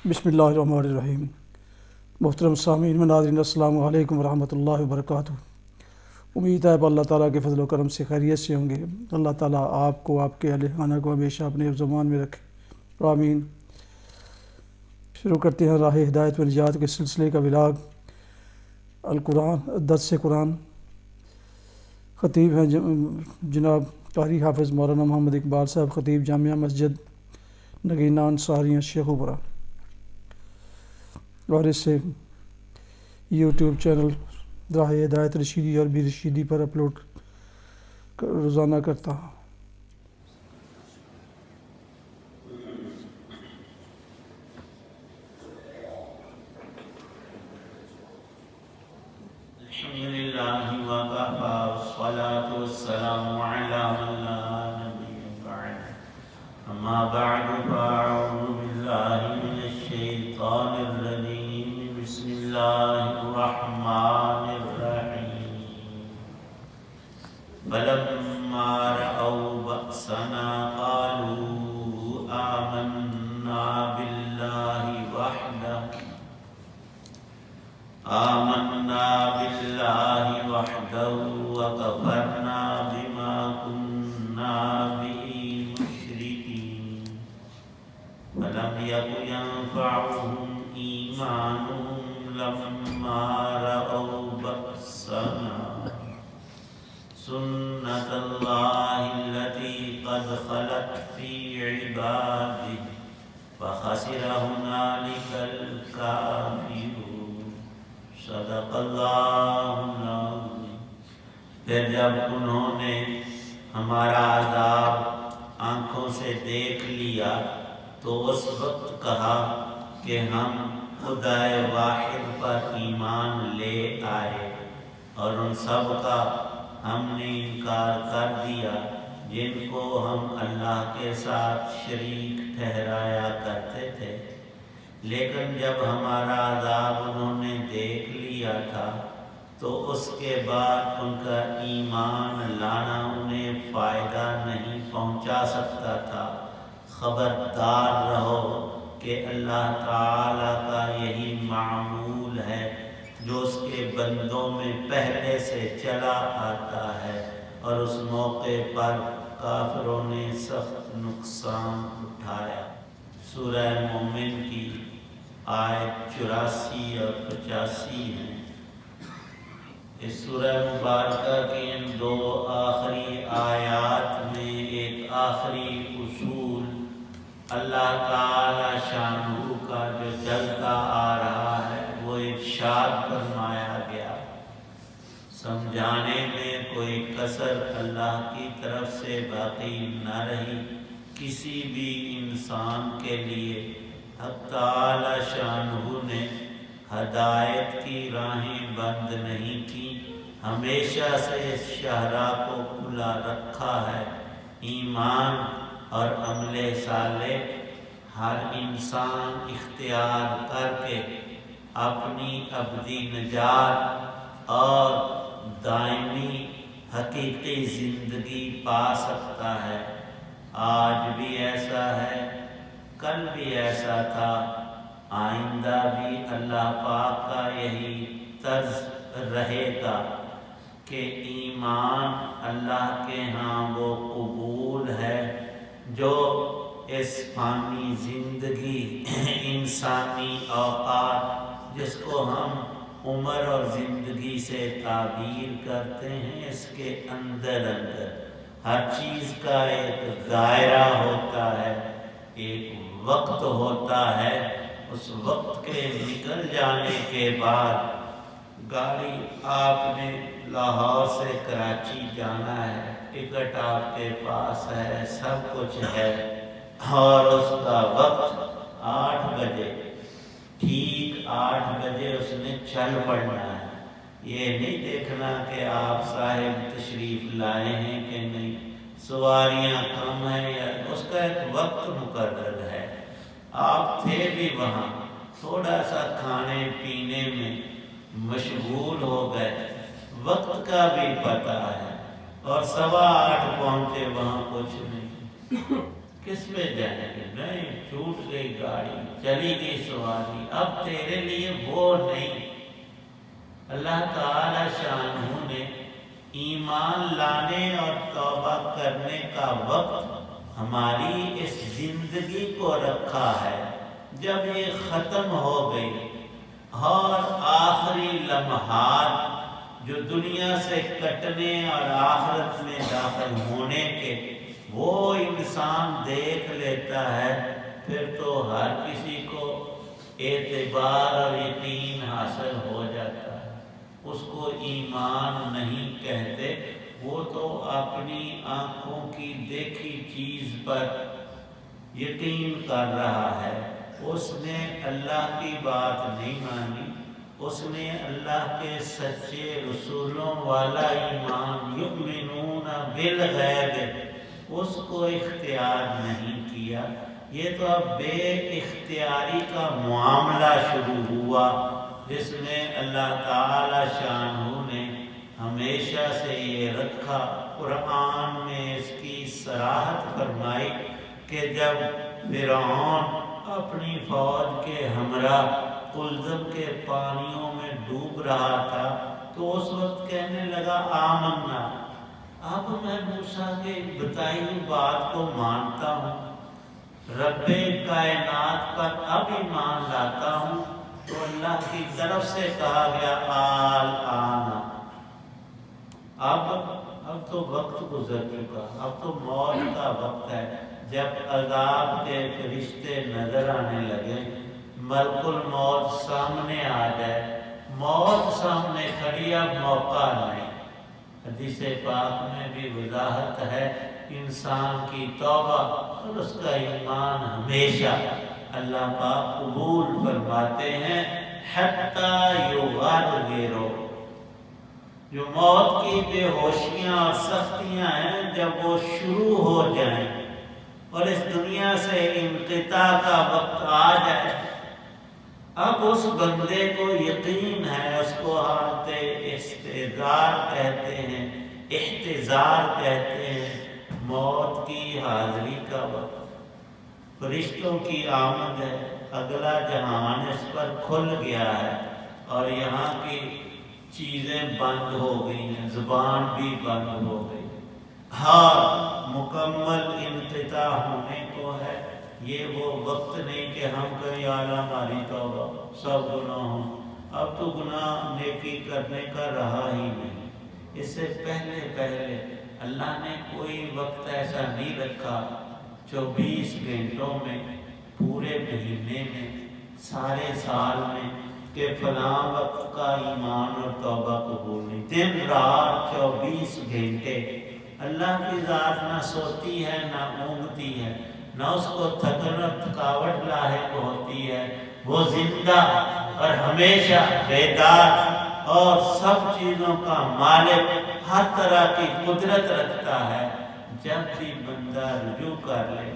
بسم اللہ الرحمن الرحیم۔ محترم سامعین و ناظرین، السلام علیکم ورحمۃ اللہ وبرکاتہ۔ امید ہے اللہ تعالیٰ کے فضل و کرم سے خیریت سے ہوں گے۔ اللہ تعالیٰ آپ کو، آپ کے اہل خانہ کو ہمیشہ اپنے حفظ و امان میں رکھے، آمین۔ شروع کرتے ہیں راہ ہدایت و نجات کے سلسلے کا ولاگ القرآن، درس قرآن۔ خطیب ہیں جناب قاری حافظ مولانا محمد اقبال صاحب، خطیب جامعہ مسجد نگینہ انصاریہ شیخوپورہ، اور اس سے یوٹیوب چینل راہ ہدایت رشیدی اور بھی رشیدی پر اپلوڈ روزانہ کرتا ہوں۔ الحمدللہ وکفی والصلاۃ والسلام علی من لا نبی بعد، اما بعد فاعوذ باللہ من الشیطان الرجیم، بسم اللہ الرحمن الرحیم۔ فلما رأوا بأسنا قالوا آمنا باللہ وحدہ وكفرنا بما كنا به مشركين، فلم يكن ينفعهم إيمانهم لما رأوا بأسنا، سنة الله التي قد خلت في عباده فخسر هنالك الكافرون، صدق اللہ العظیم۔ پھر جب انہوں نے ہمارا عذاب آنکھوں سے دیکھ لیا تو اس وقت کہا کہ ہم خدائے واحد پر ایمان لے آئے، اور ان سب کا ہم نے انکار کر دیا جن کو ہم اللہ کے ساتھ شریک ٹھہرایا کرتے تھے۔ لیکن جب ہمارا عذاب انہوں نے دیکھ لیا تھا تو اس کے بعد ان کا ایمان لانا انہیں فائدہ نہیں پہنچا سکتا تھا۔ خبردار رہو کہ اللہ تعالیٰ کا یہی معمول ہے جو اس کے بندوں میں پہلے سے چلا آتا ہے، اور اس موقع پر کافروں نے سخت نقصان اٹھایا۔ سورہ مومن کی آیت 84 اور 85 ہیں۔ اس سورہ مبارکہ کی ان دو آخری آیات میں ایک آخری اصول اللہ تعالی شانہ کا جو چلتا آ رہا ہے وہ ارشاد فرمایا گیا۔ سمجھانے میں کوئی کسر اللہ کی طرف سے باقی نہ رہی کسی بھی انسان کے لیے۔ حق تعالی شانہ نے ہدایت کی راہیں بند نہیں کی، ہمیشہ سے اس شاہراہ کو کھلا رکھا ہے۔ ایمان اور عمل صالح ہر انسان اختیار کر کے اپنی ابدی نجات اور دائمی حقیقی زندگی پا سکتا ہے۔ آج بھی ایسا ہے، کل بھی ایسا تھا، آئندہ بھی اللہ پاک کا یہی طرز رہے گا کہ ایمان اللہ کے ہاں وہ قبول ہے جو اس فانی زندگی، انسانی اوقات جس کو ہم عمر اور زندگی سے تعبیر کرتے ہیں، اس کے اندر ہر چیز کا ایک دائرہ ہوتا ہے، ایک وقت ہوتا ہے۔ اس وقت کے نکل جانے کے بعد گاڑی آپ نے لاہور سے کراچی جانا ہے، ٹکٹ آپ کے پاس ہے، سب کچھ ہے، اور اس کا وقت 8 بجے، ٹھیک 8 بجے اس نے چل پڑنا ہے۔ یہ نہیں دیکھنا کہ آپ صاحب تشریف لائے ہیں کہ نہیں، سواریاں کم ہیں، یا اس کا ایک وقت مقرر ہے۔ آپ تھے بھی وہاں، تھوڑا سا کھانے پینے میں مشغول ہو گئے، وقت کا بھی پتہ ہے، اور 8:15 پہنچے، وہاں کچھ نہیں، کس پہ جائیں گے؟ نہیں، چھوٹ گئی گاڑی، چلی گئی سواری، اب تیرے لیے وہ نہیں۔ اللہ تعالی شانہ نے ایمان لانے اور توبہ کرنے کا وقت ہماری اس زندگی کو رکھا ہے۔ جب یہ ختم ہو گئی اور آخری لمحات جو دنیا سے کٹنے اور آخرت میں داخل ہونے کے وہ انسان دیکھ لیتا ہے، پھر تو ہر کسی کو اعتبار اور یقین حاصل ہو جاتا ہے۔ اس کو ایمان نہیں کہتے، وہ تو اپنی آنکھوں کی دیکھی چیز پر یقین کر رہا ہے۔ اس نے اللہ کی بات نہیں مانی، اس نے اللہ کے سچے رسولوں والا ایمان یؤمنون بالغیب اس کو اختیار نہیں کیا۔ یہ تو اب بے اختیاری کا معاملہ شروع ہوا، جس میں اللہ تعالی شانہ نے ہمیشہ سے یہ رکھا۔ قرآن میں اس کی صراحت فرمائی کہ جب فرعون اپنی فوج کے ہمراہ قلزم کے پانیوں میں ڈوب رہا تھا تو اس وقت کہنے لگا آمنا، اب میں موسیٰ کی بتائی ہوئی بات کو مانتا ہوں، رب کائنات پر اب ایمان لاتا ہوں۔ تو اللہ کی طرف سے کہا گیا آنا، اب تو وقت گزر چکا، اب تو موت کا وقت ہے۔ جب عذاب کے فرشتے نظر آنے لگے، ملک الموت سامنے آ جائے، موت سامنے کھڑی، اب موقع نہیں۔ حدیث پاک میں بھی وضاحت ہے، انسان کی توبہ اور اس کا ایمان ہمیشہ اللہ پاک قبول فرماتے ہیں۔ حتی یغرغروا، جو موت کی بے ہوشیاں اور سختیاں ہیں، جب وہ شروع ہو جائیں اور اس دنیا سے انقطاع کا وقت آ جائے، اب اس بندے کو یقین ہے، اس کو حالت استحضار کہتے ہیں، احتضار کہتے ہیں، موت کی حاضری کا وقت، فرشتوں کی آمد ہے، اگلا جہان اس پر کھل گیا ہے اور یہاں کی چیزیں بند ہو گئی ہیں، زبان بھی بند ہو گئی، ہاں مکمل انقطاع ہونے کو ہے۔ یہ وہ وقت نہیں کہ ہم کہیں اعلیٰ ہماری توبہ سب گناہوں، اب تو گناہ نیکی کرنے کا رہا ہی نہیں۔ اس سے پہلے اللہ نے کوئی وقت ایسا نہیں رکھا 24 گھنٹوں میں، پورے مہینے میں، سارے سال میں، کہ فلاں وقت کا ایمان اور توبہ قبول نہیں۔ دن رات 24 گھنٹے اللہ کی ذات نہ سوتی ہے نہ اونگتی ہے، نہ اس کو تھکن اور تھکاوٹ لاحق ہوتی ہے، وہ زندہ اور ہمیشہ بیدار اور سب چیزوں کا مالک، ہر طرح کی قدرت رکھتا ہے۔ جب بھی بندہ رجوع کر لے،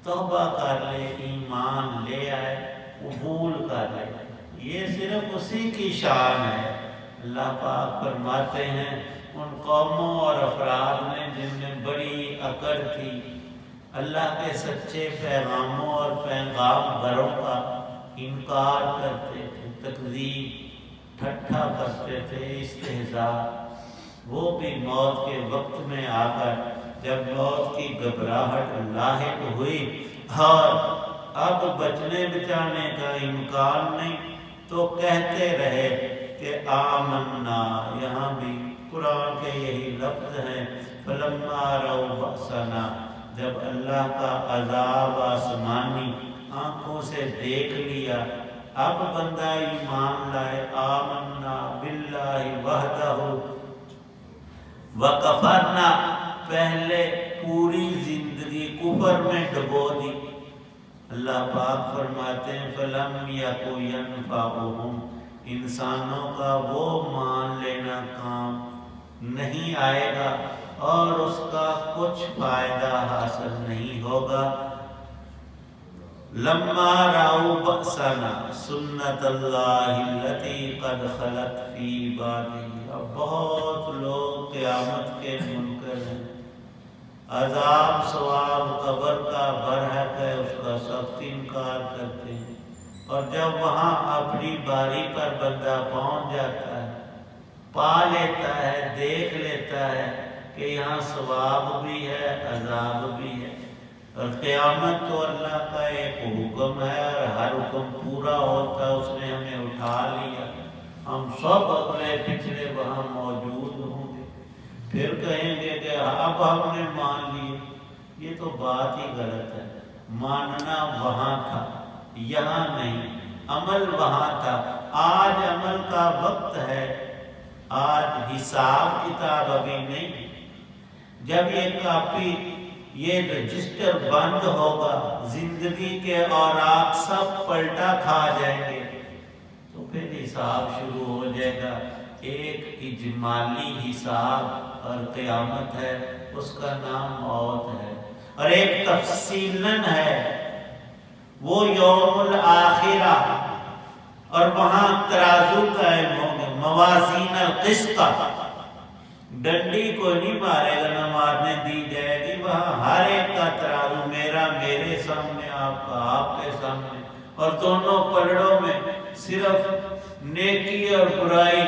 توبہ کر لے، ایمان لے آئے، قبول کر لے، یہ صرف اسی کی شان ہے۔ اللہ پاک فرماتے ہیں ان قوموں اور افراد نے جن میں بڑی اکڑ تھی، اللہ کے سچے پیغاموں اور پیغام بروں کا انکار کرتے تھے، تکذیب، ٹھٹھا کرتے تھے، استہزاء، وہ بھی موت کے وقت میں آ کر جب موت کی گھبراہٹ لاحق ہوئی اور اب بچنے بچانے کا امکان نہیں، تو کہتے رہے کہ آمنا۔ یہاں بھی قرآن کے یہی لفظ ہیں، فلما رأوا بأسنا، جب اللہ کا عذاب آسمانی آنکھوں سے دیکھ لیا، اب بندہ ایمان لائے، آمنا باللہ وحدہ وکفرنا، پہلے پوری زندگی کفر میں ڈبو دی۔ اللہ پاک فرماتے ہیں فَلَمْ يَكُ يَنْفَعُهُمْ، انسانوں کا وہ مان لینا کام نہیں آئے گا اور اس کا کچھ فائدہ حاصل نہیں ہوگا۔ لما رأوا بأسنا سنت اللہ التي قد خلت فی عبادہ، اب بہت لوگ قیامت کے منکر ہیں، عذاب ثواب قبر کا برحق ہے اس کا سخت انکار کرتے ہیں، اور جب وہاں اپنی باری پر بندہ پہنچ جاتا ہے، پا لیتا ہے، دیکھ لیتا ہے کہ یہاں ثواب بھی ہے عذاب بھی ہے، اور قیامت تو اللہ کا ایک حکم ہے اور ہر حکم پورا ہوتا ہے، اس نے ہمیں اٹھا لیا، ہم سب اگلے پچھلے وہاں موجود ہوں گے، پھر کہیں گے کہ اب ہم نے مان لیے۔ یہ تو بات ہی غلط ہے، ماننا وہاں تھا یہاں نہیں، عمل وہاں تھا، آج عمل کا وقت ہے، آج حساب کتاب ابھی نہیں۔ جب یہ کاپی یہ رجسٹر بند ہوگا، زندگی کے اوراق سب پلٹا کھا جائیں گے، تو پھر حساب شروع ہو جائے گا۔ ایک اجمالی حساب اور قیامت ہے، اس کا نام موت ہے، اور ایک تفصیلاً ہے، وہ یوم الآخرہ، اور وہاں ترازو قائم ہوں گے، موازین القسط، ڈنڈی کو نہیں مارے گا، نہ مارنے دی جائے گی، وہاں ہر ایک کا ترازو، میرا میرے سامنے، آپ کا آپ کے سامنے، اور دونوں پلڑوں میں صرف نیکی اور برائی،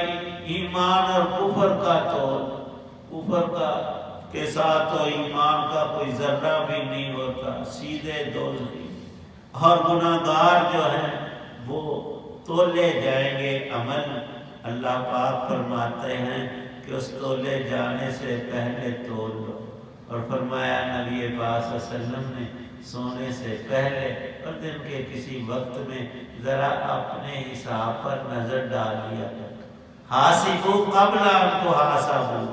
ایمان اور کفر کا تول، کفر کا کے ساتھ تو ایمان کا کوئی ذرہ بھی نہیں ہوتا، سیدھے دوزخی، اور گناہگار جو ہیں وہ تولے جائیں گے عمل۔ اللہ پاک فرماتے ہیں کہ اس تولے جانے سے پہلے تول لو، اور فرمایا نبی پاک صلی اللہ علیہ وسلم نے سونے سے پہلے اور دن کے کسی وقت میں ذرا اپنے حساب پر نظر ڈال لیا کرو، حاسبو قبل ان تحاسبو،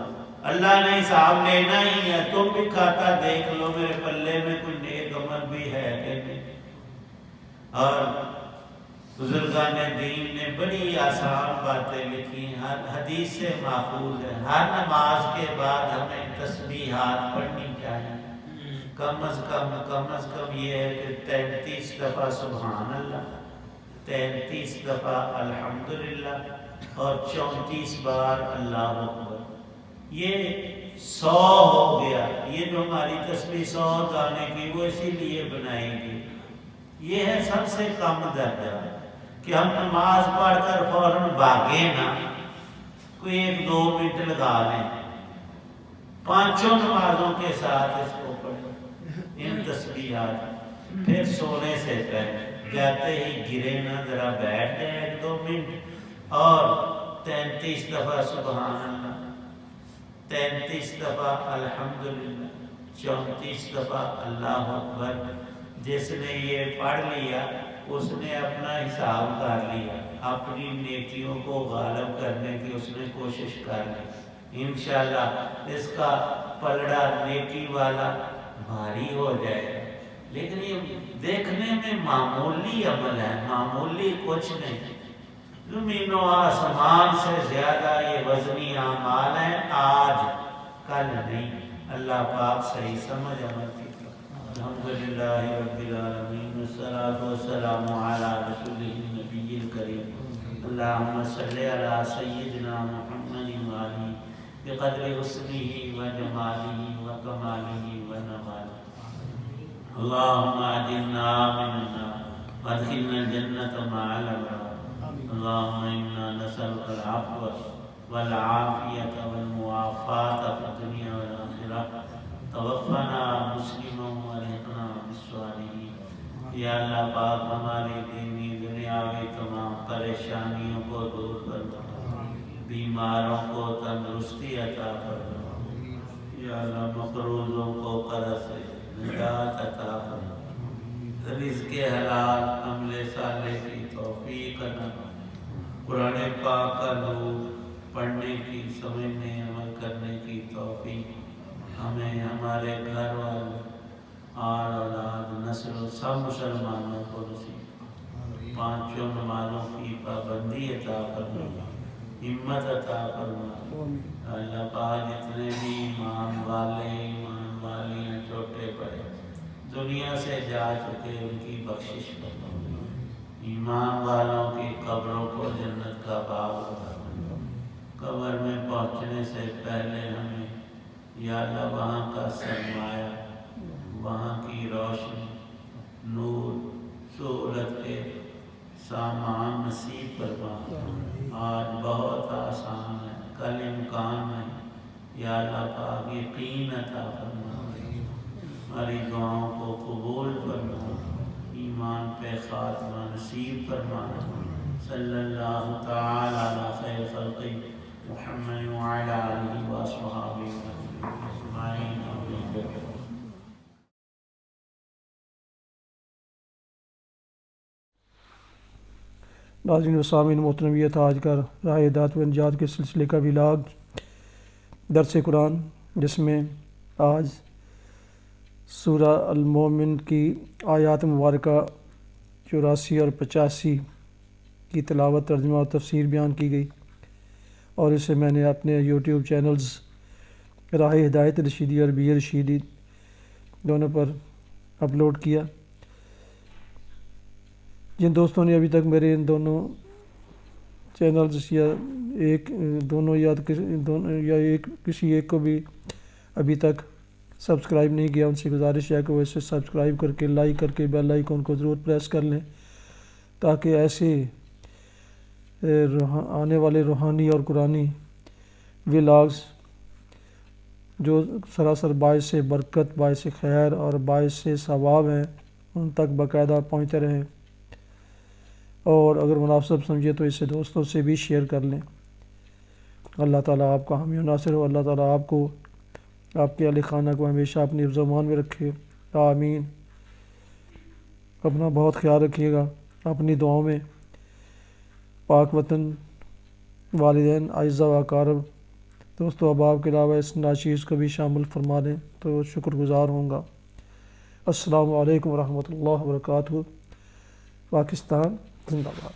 اللہ نے حساب لینا ہی ہے، تم بھی کھاتا دیکھ لو میرے پلے میں کوئی نیک عمل بھی ہے کہ نہیں۔ اور بزرگان دین نے بڑی آسان باتیں لکھی ہیں، ہر حدیث سے ماخوذ ہے، ہر نماز کے بعد ہمیں تسبیحات پڑھنی چاہیے، کم از کم یہ ہے کہ 33 دفعہ سبحان اللہ، 33 دفعہ الحمدللہ، اور 34 بار اللہ اکبر۔ یہ 100 ہو گیا، یہ جو ہماری تسبیح 100 دانے کی وہ اسی لیے بنائی گئی۔ یہ ہے سب سے کم درجہ کہ ہم نماز پڑھ کر فوراً بھاگیں نہ، کوئی 1-2 منٹ لگا لیں، 5 نمازوں کے ساتھ اس کو پڑھیں، ان تسبیحات، پھر سونے سے پہلے جاتے ہی گرے نہ، ذرا بیٹھ جائیں 1-2 منٹ، اور 33 دفعہ سبحان اللہ، 33 دفعہ الحمدللہ، 34 دفعہ اللہ اکبر۔ جس نے یہ پڑھ لیا اس نے اپنا حساب کر لیا، اپنی نیکیوں کو غالب کرنے کی اس نے کوشش کر لی، انشاءاللہ اس کا پلڑا نیکی والا بھاری ہو جائے گا۔ لیکن یہ دیکھنے میں معمولی عمل ہے، معمولی کچھ نہیں، زمین و آسمان سے زیادہ یہ وزنی اعمال ہیں، آج کل نہیں۔ اللہ پاک صحیح سمجھ عمل کی۔ الحمدللہ رب العالمین، والصلاة والسلام علی رسولہ النبی الکریم، اللہم صلی علی سیدنا محمد وآلہ بقدر حسنہ وجمالہ وکمالہ ونوالہ۔ اللہم اجرنا من النار وادخلنا الجنة مع الابرار۔ اللہم انا نسألک العفو والعافیة والمعافاة فی الدنیا والآخرہ، توفنا مسلما والحقنا بالصالحین۔ یا اللہ پاک ہماری دینی دنیاوی تمام پریشانیوں کو دور فرما، بیماروں کو تندرستی عطا فرما، یا اللہ مقروضوں کو قرض سے نجات عطا فرما، رزق حلال عمل صالح کی توفیق عطا فرما، قرآن پاک کا نور پڑھنے کی، سمجھنے عمل کرنے کی توفیق ہمیں، ہمارے گھر والوں اور اولاد نسل و سب مسلمانوں کو نصیب، 5 نمازوں کی پابندی عطا فرما، ہمت عطا فرما۔ اللہ پاک جتنے بھی ایمان والے ایمان والیاں چھوٹے بڑے دنیا سے جا چکے ان کی بخشش فرما، ایمان والوں کی قبروں کو جنت کا باغ عطا فرما، قبر میں پہنچنے سے پہلے ہمیں یا اللہ وہاں کا سرمایہ، وہاں کی روشنی، نور، سہولت کے سامان نصیب فرما۔ آج بہت آسان ہے، کل امکان نہیں، یا اللہ پاک یقین عطا فرما، ہماری دعاؤں کو قبول فرما، ایمان پہ خاتمہ نصیب فرما۔ صلی اللہ تعالی علی خیر خلقہ محمد وعلی آلہ وصحبہ اجمعین۔ ناظرین و سامعین محترم، یہ تھا آج کا راہ ہدایت و نجات کے سلسلے کا ولاگ درس قرآن، جس میں آج سورہ المومن کی آیات مبارکہ 84 اور 85 کی تلاوت، ترجمہ اور تفسیر بیان کی گئی، اور اسے میں نے اپنے یوٹیوب چینلز راہ ہدایت رشیدی اور بی رشیدی دونوں پر اپلوڈ کیا۔ جن دوستوں نے ابھی تک میرے ان دونوں چینلز یا کسی ایک کو بھی ابھی تک سبسکرائب نہیں کیا، ان سے گزارش ہے کہ وہ اسے سبسکرائب کر کے، لائک کر کے، بیل آئیکن کو ضرور پریس کر لیں، تاکہ ایسے آنے والے روحانی اور قرآنی ولاگز جو سراسر باعث برکت، باعث خیر اور باعث ثواب ہیں، ان تک باقاعدہ پہنچتے رہیں، اور اگر مناسب سمجھے تو اسے دوستوں سے بھی شیئر کر لیں۔ اللہ تعالیٰ آپ کا حامی و ناصر ہو، اللہ تعالیٰ آپ کو، آپ کے اہل خانہ کو ہمیشہ اپنی حفظ و امان میں رکھے، آمین۔ اپنا بہت خیال رکھیے گا، اپنی دعاؤں میں پاک وطن، والدین، اعزہ و اقارب، دوست و احباب کے علاوہ اس ناچیز کو بھی شامل فرما دیں تو شکر گزار ہوں گا۔ السلام علیکم ورحمۃ اللہ وبرکاتہ۔ پاکستان زندہ باد۔